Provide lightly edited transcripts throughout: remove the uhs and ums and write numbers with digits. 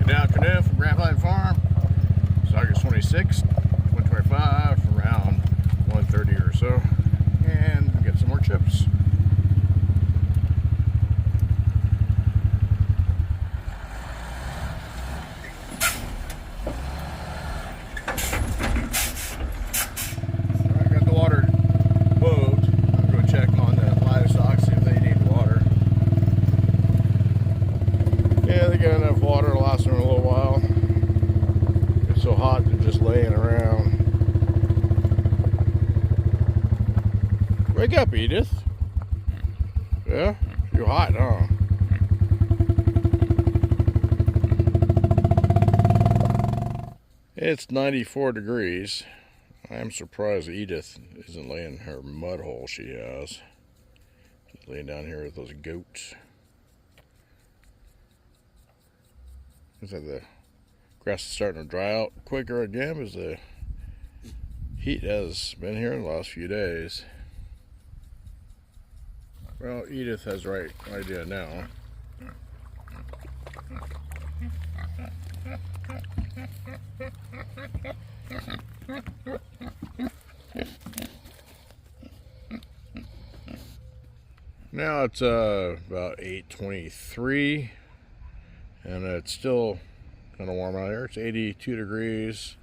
Good afternoon from Grand Valley Farm. It's August 26th, 125, around 1:30 or so. And we get some more chips. I got the water moved. I'm going to check on the livestock, see if they need water. Yeah, they got enough water to last them a little while. It's so hot they're just laying around. Wake up, Edith. Yeah? You're hot, huh? It's 94 degrees. I'm surprised Edith isn't laying in her mud hole she has. She's laying down here with those goats. Looks like the grass is starting to dry out quicker again as the heat has been here in the last few days. Well, Edith has the right idea now. Now it's about 8:23, and it's still kind of warm out here. It's 82 degrees.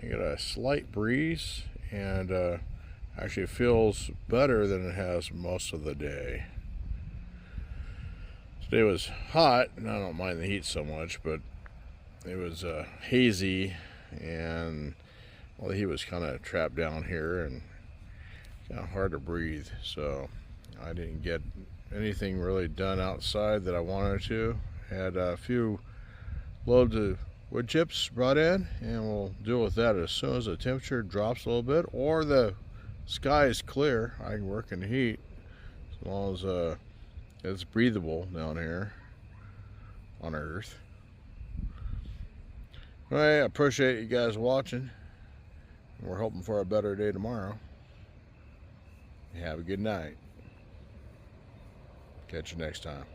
You got a slight breeze, and actually it feels better than it has most of the day. Today was hot, and I don't mind the heat so much, but it was hazy, and well, the heat was kind of trapped down here and kind of hard to breathe. So I didn't get anything really done outside that I wanted to. Had a few loads of wood chips brought in, and we'll deal with that as soon as the temperature drops a little bit or the sky is clear. I can work in the heat as long as it's breathable down here on Earth. All right, I appreciate you guys watching. We're hoping for a better day tomorrow. Have a good night. Catch you next time.